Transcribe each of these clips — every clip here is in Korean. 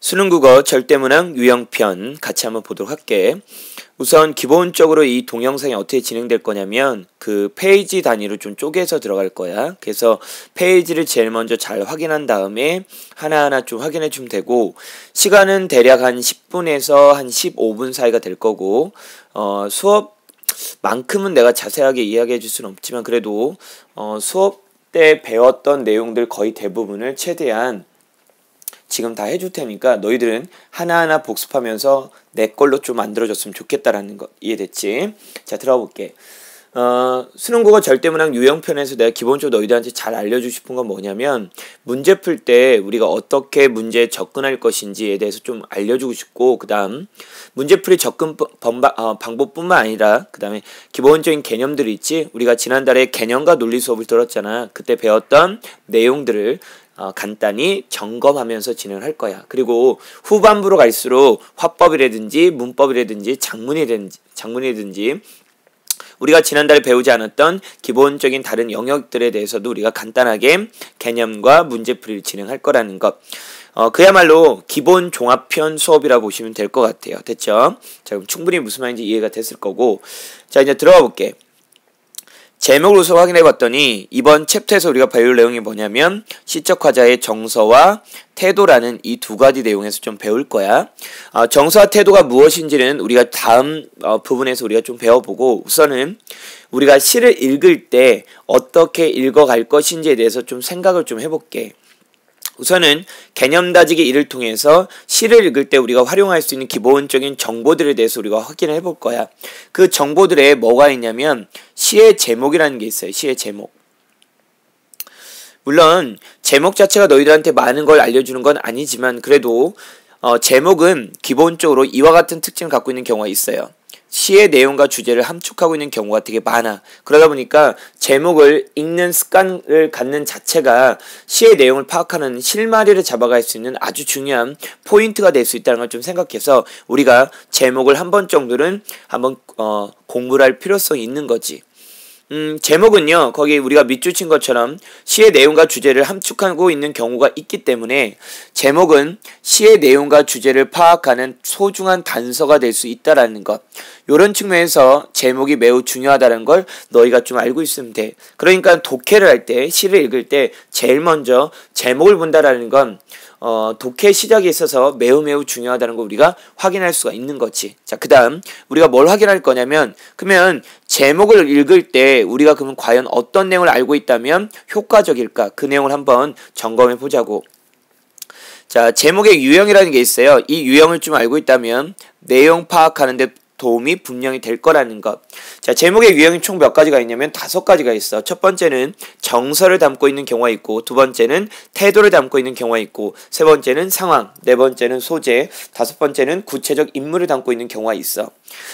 수능국어 절대문항 유형편 같이 한번 보도록 할게. 우선 기본적으로 이 동영상이 어떻게 진행될 거냐면 그 페이지 단위로 좀 쪼개서 들어갈 거야. 그래서 페이지를 제일 먼저 잘 확인한 다음에 하나하나 좀 확인해 주면 되고, 시간은 대략 한 10분에서 한 15분 사이가 될 거고, 수업만큼은 내가 자세하게 이야기해 줄 수는 없지만 그래도 수업 때 배웠던 내용들 거의 대부분을 최대한 지금 다 해줄 테니까 너희들은 하나하나 복습하면서 내 걸로 좀 만들어줬으면 좋겠다라는 거 이해됐지? 자, 들어가 볼게. 수능국어 절대문항 유형편에서 내가 기본적으로 너희들한테 잘 알려주고 싶은 건 뭐냐면, 문제 풀 때 우리가 어떻게 문제에 접근할 것인지에 대해서 좀 알려주고 싶고, 그 다음 문제풀이 접근 방법뿐만 아니라 그 다음에 기본적인 개념들이 있지. 우리가 지난달에 개념과 논리 수업을 들었잖아. 그때 배웠던 내용들을 간단히 점검하면서 진행을 할 거야. 그리고 후반부로 갈수록 화법이라든지 문법이라든지 작문이라든지 우리가 지난달에 배우지 않았던 기본적인 다른 영역들에 대해서도 우리가 간단하게 개념과 문제풀이를 진행할 거라는 것. 그야말로 기본 종합편 수업이라고 보시면 될 것 같아요. 됐죠? 자, 그럼 충분히 무슨 말인지 이해가 됐을 거고, 자, 이제 들어가 볼게. 제목을 우선 확인해 봤더니 이번 챕터에서 우리가 배울 내용이 뭐냐면 시적화자의 정서와 태도라는 이 두 가지 내용에서 좀 배울 거야. 정서와 태도가 무엇인지는 우리가 다음 부분에서 우리가 좀 배워보고, 우선은 우리가 시를 읽을 때 어떻게 읽어갈 것인지에 대해서 좀 생각을 좀 해볼게. 우선은 개념 다지기 1을 통해서 시를 읽을 때 우리가 활용할 수 있는 기본적인 정보들에 대해서 우리가 확인을 해볼 거야. 그 정보들에 뭐가 있냐면 시의 제목이라는 게 있어요. 시의 제목. 물론 제목 자체가 너희들한테 많은 걸 알려주는 건 아니지만 그래도 제목은 기본적으로 이와 같은 특징을 갖고 있는 경우가 있어요. 시의 내용과 주제를 함축하고 있는 경우가 되게 많아. 그러다 보니까 제목을 읽는 습관을 갖는 자체가 시의 내용을 파악하는 실마리를 잡아갈 수 있는 아주 중요한 포인트가 될 수 있다는 걸 좀 생각해서 우리가 제목을 한 번 정도는 한번 공부를 할 필요성이 있는 거지. 제목은요, 거기 우리가 밑줄 친 것처럼 시의 내용과 주제를 함축하고 있는 경우가 있기 때문에 제목은 시의 내용과 주제를 파악하는 소중한 단서가 될 수 있다라는 것. 요런 측면에서 제목이 매우 중요하다는 걸 너희가 좀 알고 있으면 돼. 그러니까 독해를 할 때, 시를 읽을 때 제일 먼저 제목을 본다라는 건 독해 시작에 있어서 매우 중요하다는 걸 우리가 확인할 수가 있는 거지. 자, 그 다음 우리가 뭘 확인할 거냐면, 그러면 제목을 읽을 때 우리가 그러면 과연 어떤 내용을 알고 있다면 효과적일까? 그 내용을 한번 점검해 보자고. 자, 제목의 유형이라는 게 있어요. 이 유형을 좀 알고 있다면 내용 파악하는데 도움이 분명히 될 거라는 것. 자, 제목의 유형이 총 몇 가지가 있냐면 5가지가 있어. 첫 번째는 정서를 담고 있는 경우가 있고, 두 번째는 태도를 담고 있는 경우가 있고, 세 번째는 상황, 네 번째는 소재, 다섯 번째는 구체적 인물을 담고 있는 경우가 있어.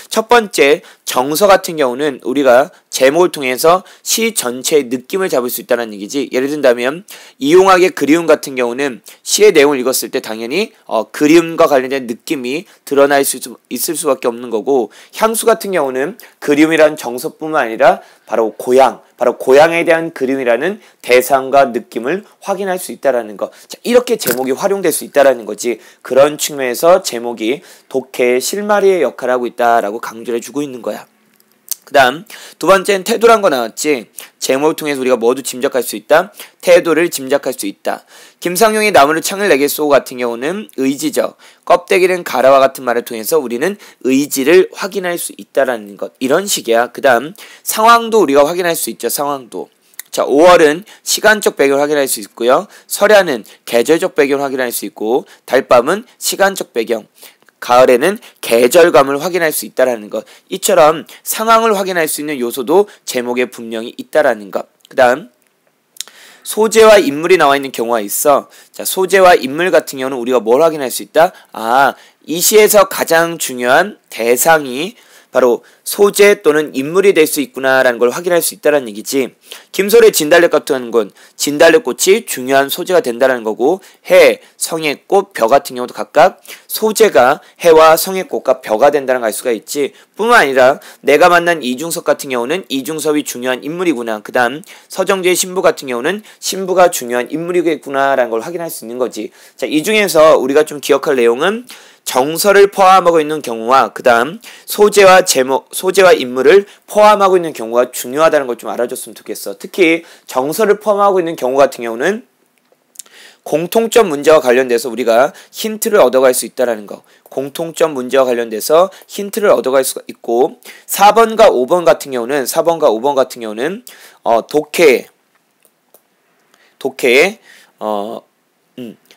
첫 번째 정서 같은 경우는 우리가 제목을 통해서 시 전체의 느낌을 잡을 수 있다는 얘기지. 예를 든다면 이용학의 그리움 같은 경우는 시의 내용을 읽었을 때 당연히 그리움과 관련된 느낌이 드러날 수 있을 수밖에 없는 거고, 향수 같은 경우는 그리움이라는 정서뿐만 아니라 바로 고향에 대한 그림이라는 대상과 느낌을 확인할 수 있다라는 것. 자, 이렇게 제목이 활용될 수 있다라는 거지. 그런 측면에서 제목이 독해의 실마리의 역할을 하고 있다라고 강조를 해주고 있는 거야. 그 다음 두 번째는 태도란 거 나왔지. 제목을 통해서 우리가 뭐도 짐작할 수 있다. 태도를 짐작할 수 있다. 김상용의 나무를 창을 내게 쏘고 같은 경우는 의지적, 껍데기는 가라와 같은 말을 통해서 우리는 의지를 확인할 수 있다라는 것. 이런 식이야. 그 다음 상황도 우리가 확인할 수 있죠. 상황도. 자, 5월은 시간적 배경을 확인할 수 있고요. 설야는 계절적 배경을 확인할 수 있고, 달밤은 시간적 배경, 가을에는 계절감을 확인할 수 있다라는 것. 이처럼 상황을 확인할 수 있는 요소도 제목에 분명히 있다라는 것. 그 다음 소재와 인물이 나와 있는 경우가 있어. 자, 소재와 인물 같은 경우는 우리가 뭘 확인할 수 있다? 이 시에서 가장 중요한 대상이 바로 소재 또는 인물이 될 수 있구나라는 걸 확인할 수 있다는 얘기지. 김소래 진달래 같은 건 진달래꽃이 중요한 소재가 된다는 거고 해, 성애꽃, 벼 같은 경우도 각각 소재가 해와 성애꽃과 벼가 된다는 걸 알 수가 있지. 뿐만 아니라 내가 만난 이중섭 같은 경우는 이중섭이 중요한 인물이구나. 그 다음 서정재의 신부 같은 경우는 신부가 중요한 인물이겠구나라는 걸 확인할 수 있는 거지. 자, 이 중에서 우리가 좀 기억할 내용은 정서를 포함하고 있는 경우와 그 다음 소재와 제목, 소재와 인물을 포함하고 있는 경우가 중요하다는 걸 좀 알아줬으면 좋겠어. 특히 정서를 포함하고 있는 경우 같은 경우는 공통점 문제와 관련돼서 우리가 힌트를 얻어갈 수 있다는 거. 공통점 문제와 관련돼서 힌트를 얻어갈 수가 있고 4번과 5번 같은 경우는 독해의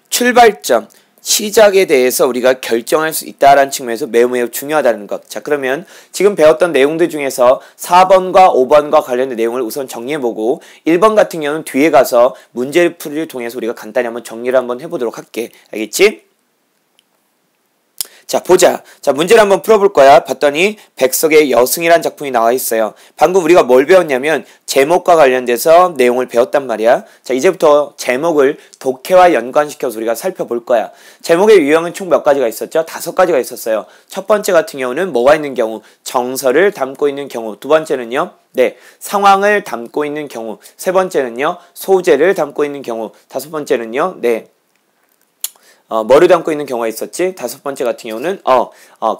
출발점 시작에 대해서 우리가 결정할 수 있다라는 측면에서 매우 중요하다는 것. 자, 그러면 지금 배웠던 내용들 중에서 4번과 5번과 관련된 내용을 우선 정리해보고 1번 같은 경우는 뒤에 가서 문제풀이를 통해서 우리가 간단히 한번 정리를 한번 해보도록 할게. 알겠지? 자, 보자. 자, 문제를 한번 풀어볼 거야. 봤더니 백석의 여승이란 작품이 나와 있어요. 방금 우리가 뭘 배웠냐면 제목과 관련돼서 내용을 배웠단 말이야. 자, 이제부터 제목을 독해와 연관시켜서 우리가 살펴볼 거야. 제목의 유형은 총 몇 가지가 있었죠? 5가지가 있었어요. 첫 번째 같은 경우는 뭐가 있는 경우? 정서를 담고 있는 경우. 두 번째는요? 네, 상황을 담고 있는 경우. 세 번째는요? 소재를 담고 있는 경우. 다섯 번째는요? 네, 뭐를 담고 있는 경우가 있었지? 다섯 번째 같은 경우는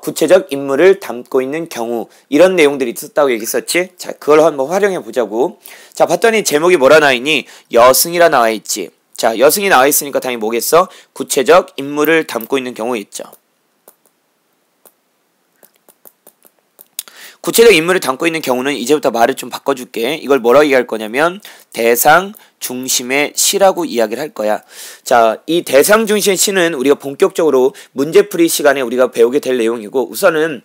구체적 인물을 담고 있는 경우. 이런 내용들이 있었다고 얘기했었지? 자, 그걸 한번 활용해 보자고. 자, 봤더니 제목이 뭐라 나와 있니? 여승이라 나와 있지. 자, 여승이 나와 있으니까 당연히 뭐겠어? 구체적 인물을 담고 있는 경우겠죠. 구체적 인물을 담고 있는 경우는 이제부터 말을 좀 바꿔줄게. 이걸 뭐라고 얘기할 거냐면 대상 중심의 시라고 이야기를 할 거야. 자, 이 대상 중심의 시는 우리가 본격적으로 문제풀이 시간에 우리가 배우게 될 내용이고 우선은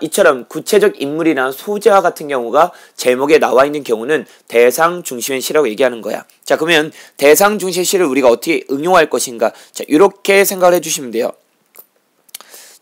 이처럼 구체적 인물이나 소재와 같은 경우가 제목에 나와 있는 경우는 대상 중심의 시라고 얘기하는 거야. 자, 그러면 대상 중심의 시를 우리가 어떻게 응용할 것인가? 자, 이렇게 생각을 해주시면 돼요.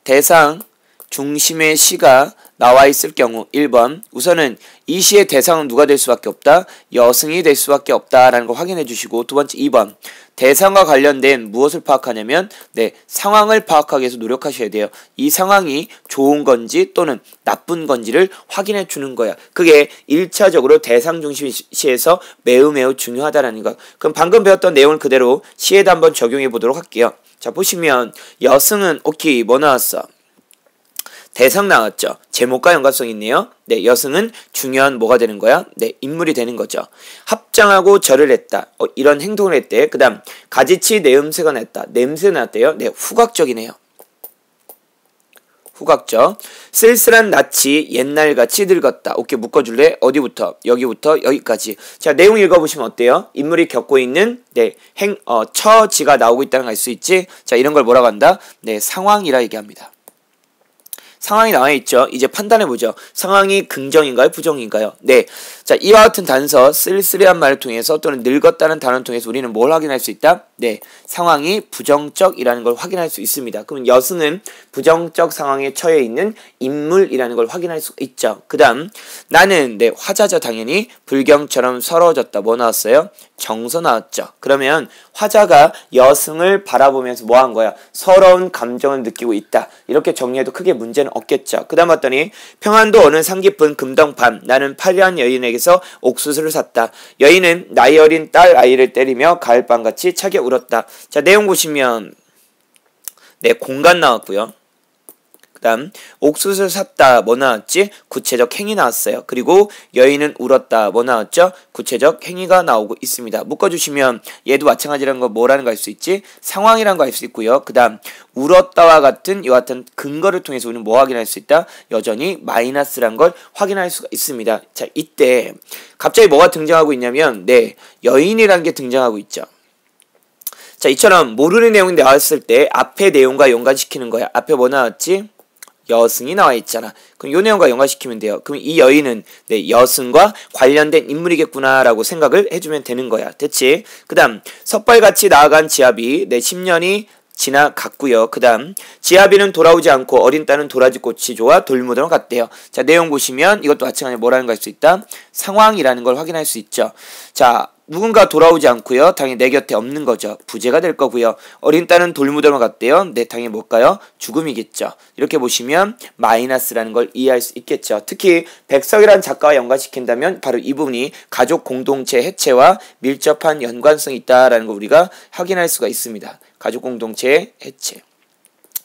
대상 중심의 시가 나와 있을 경우 1번 우선은 이 시의 대상은 누가 될 수밖에 없다? 여승이 될 수밖에 없다라는 걸 확인해 주시고 두 번째 2번 대상과 관련된 무엇을 파악하냐면 네, 상황을 파악하기 위해서 노력하셔야 돼요. 이 상황이 좋은 건지 또는 나쁜 건지를 확인해 주는 거야. 그게 1차적으로 대상 중심 시에서 매우 중요하다라는 것. 그럼 방금 배웠던 내용을 그대로 시에다 한번 적용해 보도록 할게요. 자, 보시면 여승은 오케이 뭐 나왔어? 대상 나왔죠. 제목과 연관성이 있네요. 네, 여승은 중요한 뭐가 되는 거야? 네, 인물이 되는 거죠. 합장하고 절을 했다. 이런 행동을 했대. 그 다음 가지치 내음새가 났다. 냄새 났대요. 네, 후각적이네요. 후각적. 쓸쓸한 낯이 옛날같이 늙었다. 오케이, 묶어줄래? 어디부터? 여기부터 여기까지. 자, 내용 읽어보시면 어때요? 인물이 겪고 있는 네, 처지가 나오고 있다는 걸 알 수 있지? 자, 이런 걸 뭐라고 한다? 네, 상황이라 얘기합니다. 상황이 나와있죠. 이제 판단해보죠. 상황이 긍정인가요? 부정인가요? 네. 자, 이와 같은 단서, 쓸쓸한 말을 통해서 또는 늙었다는 단어를 통해서 우리는 뭘 확인할 수 있다? 네. 상황이 부정적이라는 걸 확인할 수 있습니다. 그러면 여승은 부정적 상황에 처해 있는 인물이라는 걸 확인할 수 있죠. 그 다음, 나는, 네, 화자죠. 당연히. 불경처럼 서러워졌다. 뭐 나왔어요? 정서 나왔죠. 그러면 화자가 여승을 바라보면서 뭐 한 거야? 서러운 감정을 느끼고 있다. 이렇게 정리해도 크게 문제는 없겠죠. 그 다음 봤더니 평안도 어느 상깊은 금덩밤 나는 파리한 여인에게서 옥수수를 샀다. 여인은 나이 어린 딸 아이를 때리며 가을밤같이 차게 울었다. 자, 내용 보시면 네, 공간 나왔고요. 그 다음 옥수수를 샀다. 뭐 나왔지? 구체적 행위 나왔어요. 그리고 여인은 울었다. 뭐 나왔죠? 구체적 행위가 나오고 있습니다. 묶어주시면 얘도 마찬가지라는 거 뭐라는 거 알 수 있지? 상황이라는 거 알 수 있고요. 그 다음 울었다와 같은 이와 같은 근거를 통해서 우리는 뭐 확인할 수 있다? 여전히 마이너스란 걸 확인할 수가 있습니다. 자, 이때 갑자기 뭐가 등장하고 있냐면 네, 여인이라는 게 등장하고 있죠. 자, 이처럼 모르는 내용이 나왔을 때 앞에 내용과 연관시키는 거야. 앞에 뭐 나왔지? 여승이 나와 있잖아. 그럼 이 내용과 연관시키면 돼요. 그럼 이 여인은 네, 여승과 관련된 인물이겠구나 라고 생각을 해주면 되는 거야. 됐지? 그 다음 섣발같이 나아간 지압이 내 10년이 지나갔고요. 그 다음 지아비는 돌아오지 않고 어린 딸은 도라지 꽃이 좋아 돌무덤을 갔대요. 자, 내용 보시면 이것도 마찬가지로 뭐라는 걸 알 수 있다? 상황이라는 걸 확인할 수 있죠. 자, 누군가 돌아오지 않고요. 당연히 내 곁에 없는 거죠. 부재가 될 거고요. 어린 딸은 돌무덤을 갔대요. 네, 당연히 뭘까요? 죽음이겠죠. 이렇게 보시면 마이너스라는 걸 이해할 수 있겠죠. 특히 백석이라는 작가와 연관시킨다면 바로 이 부분이 가족 공동체 해체와 밀접한 연관성이 있다라는 걸 우리가 확인할 수가 있습니다. 가족 공동체의 해체.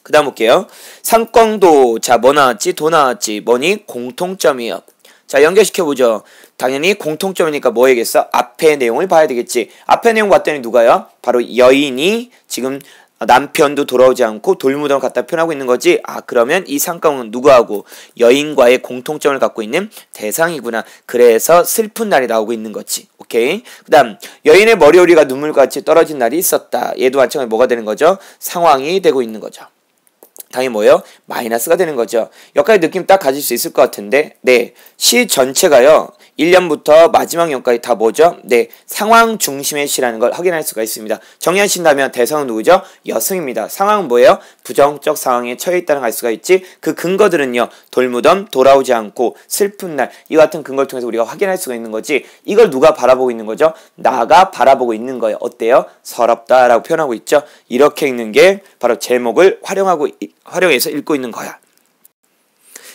그 다음 볼게요. 상권도, 자, 뭐 나왔지? 도 나왔지? 뭐니? 공통점이요. 자, 연결시켜보죠. 당연히 공통점이니까 뭐야겠어? 앞의 내용을 봐야 되겠지. 앞의 내용 봤더니 누가요? 바로 여인이 지금 남편도 돌아오지 않고 돌무덤을 갖다 표현하고 있는 거지. 아, 그러면 이 상황은 누구하고? 여인과의 공통점을 갖고 있는 대상이구나. 그래서 슬픈 날이 나오고 있는 거지. 오케이. 그 다음 여인의 머리오리가 눈물같이 떨어진 날이 있었다. 얘도 마찬가지로 뭐가 되는 거죠? 상황이 되고 있는 거죠. 당연히 뭐예요? 마이너스가 되는 거죠. 여기까지 느낌 딱 가질 수 있을 것 같은데, 네, 시 전체가요 1년부터 마지막 년까지 다 뭐죠? 네, 상황 중심의 시라는 걸 확인할 수가 있습니다. 정리하신다면 대상은 누구죠? 여성입니다. 상황은 뭐예요? 부정적 상황에 처해 있다는 걸 알 수가 있지. 그 근거들은요, 돌무덤, 돌아오지 않고, 슬픈 날, 이 같은 근거를 통해서 우리가 확인할 수가 있는 거지. 이걸 누가 바라보고 있는 거죠? 나가 바라보고 있는 거예요. 어때요? 서럽다라고 표현하고 있죠. 이렇게 읽는 게 바로 제목을 활용해서 읽고 있는 거야.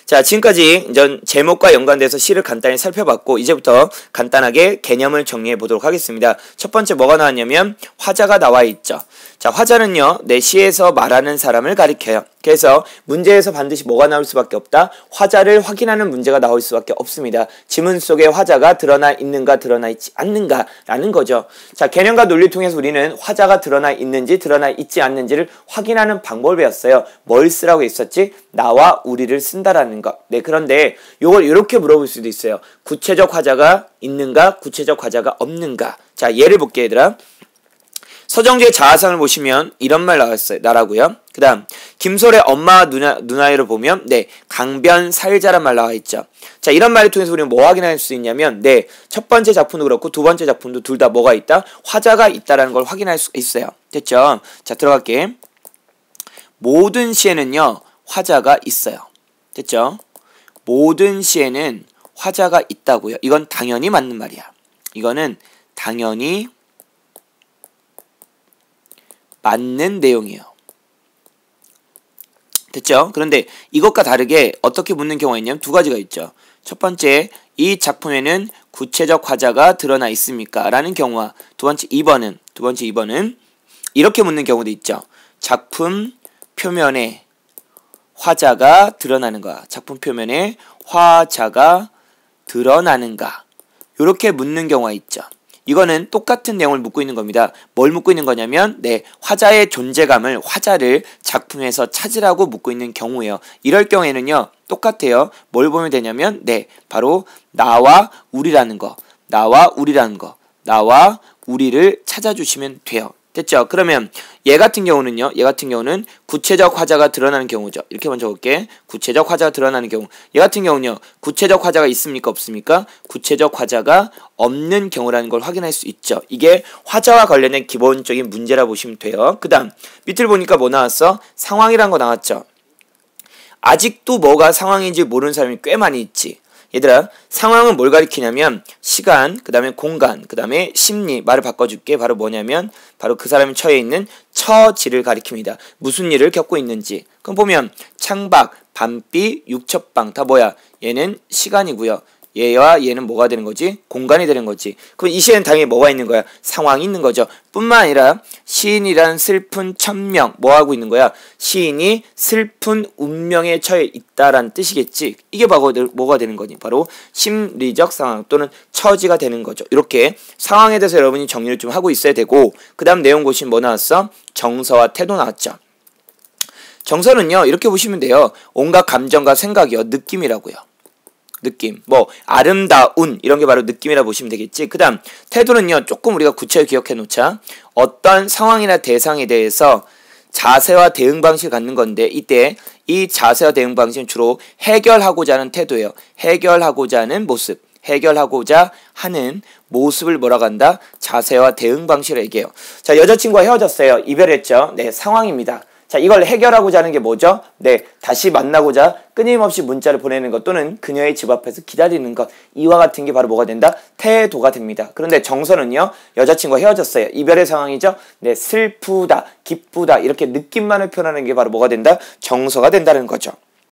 자, 지금까지 전 제목과 연관돼서 시를 간단히 살펴봤고, 이제부터 간단하게 개념을 정리해 보도록 하겠습니다. 첫 번째 뭐가 나왔냐면 화자가 나와 있죠. 자, 화자는요, 내 시에서 말하는 사람을 가리켜요. 그래서 문제에서 반드시 뭐가 나올 수밖에 없다? 화자를 확인하는 문제가 나올 수밖에 없습니다. 지문 속에 화자가 드러나 있는가 드러나 있지 않는가 라는 거죠. 자, 개념과 논리를 통해서 우리는 화자가 드러나 있는지 드러나 있지 않는지를 확인하는 방법을 배웠어요. 뭘 쓰라고 했었지? 나와 우리를 쓴다라는 것. 네, 그런데 이걸 이렇게 물어볼 수도 있어요. 구체적 화자가 있는가? 구체적 화자가 없는가? 자, 예를 볼게요, 얘들아. 서정주의 자화상을 보시면 이런 말 나라고요. 그 다음 김솔의 엄마와 누나이를 보면 네, 강변 살자란 말 나와 있죠. 자, 이런 말을 통해서 우리는 뭐 확인할 수 있냐면 네, 첫 번째 작품도 그렇고 두 번째 작품도 둘 다 뭐가 있다? 화자가 있다라는 걸 확인할 수 있어요. 됐죠? 자, 들어갈게. 모든 시에는요, 화자가 있어요. 됐죠? 모든 시에는 화자가 있다고요. 이건 당연히 맞는 말이야. 이거는 당연히 맞는 내용이에요. 됐죠? 그런데 이것과 다르게 어떻게 묻는 경우가 있냐면 두 가지가 있죠. 첫 번째, 이 작품에는 구체적 화자가 드러나 있습니까? 라는 경우와 두 번째 2번은 이렇게 묻는 경우도 있죠. 작품 표면에 화자가 드러나는가? 작품 표면에 화자가 드러나는가? 이렇게 묻는 경우가 있죠. 이거는 똑같은 내용을 묻고 있는 겁니다. 뭘 묻고 있는 거냐면 네, 화자의 존재감을, 화자를 작품에서 찾으라고 묻고 있는 경우예요. 이럴 경우에는요, 똑같아요. 뭘 보면 되냐면 네, 바로 나와 우리라는 거, 나와 우리를 찾아주시면 돼요. 됐죠? 그러면 얘 같은 경우는 구체적 화자가 드러나는 경우죠. 이렇게 먼저 볼게. 구체적 화자가 드러나는 경우. 얘 같은 경우는요, 구체적 화자가 있습니까? 없습니까? 구체적 화자가 없는 경우라는 걸 확인할 수 있죠. 이게 화자와 관련된 기본적인 문제라 보시면 돼요. 그 다음 밑을 보니까 뭐 나왔어? 상황이란 거 나왔죠. 아직도 뭐가 상황인지 모르는 사람이 꽤 많이 있지. 얘들아, 상황은 뭘 가리키냐면 시간, 그 다음에 공간, 그 다음에 심리. 말을 바꿔줄게. 바로 뭐냐면 바로 그 사람이 처해 있는 처지를 가리킵니다. 무슨 일을 겪고 있는지. 그럼 보면 창밖, 밤비, 육첩방 다 뭐야? 얘는 시간이고요. 얘와 얘는 뭐가 되는 거지? 공간이 되는 거지. 그럼 이 시에는 당연히 뭐가 있는 거야? 상황이 있는 거죠. 뿐만 아니라 시인이란 슬픈 천명 뭐 하고 있는 거야? 시인이 슬픈 운명에 처해 있다라는 뜻이겠지. 이게 뭐가 되는 거니? 바로 심리적 상황 또는 처지가 되는 거죠. 이렇게 상황에 대해서 여러분이 정리를 좀 하고 있어야 되고, 그 다음 내용 보시면 뭐 나왔어? 정서와 태도 나왔죠. 정서는요, 이렇게 보시면 돼요. 온갖 감정과 생각이요, 느낌이라고요. 느낌, 뭐 아름다운 이런 게 바로 느낌이라 보시면 되겠지. 그 다음 태도는요, 조금 우리가 구체적으로 기억해 놓자. 어떤 상황이나 대상에 대해서 자세와 대응 방식을 갖는 건데, 이때 이 자세와 대응 방식은 주로 해결하고자 하는 태도예요. 해결하고자 하는 모습, 해결하고자 하는 모습을 뭐라고 한다? 자세와 대응 방식을 얘기해요. 자, 여자친구와 헤어졌어요. 이별했죠. 네, 상황입니다. 자, 이걸 해결하고자 하는 게 뭐죠? 네, 다시 만나고자 끊임없이 문자를 보내는 것 또는 그녀의 집 앞에서 기다리는 것, 이와 같은 게 바로 뭐가 된다? 태도가 됩니다. 그런데 정서는요, 여자친구와 헤어졌어요. 이별의 상황이죠? 네, 슬프다, 기쁘다 이렇게 느낌만을 표현하는 게 바로 뭐가 된다? 정서가 된다는 거죠.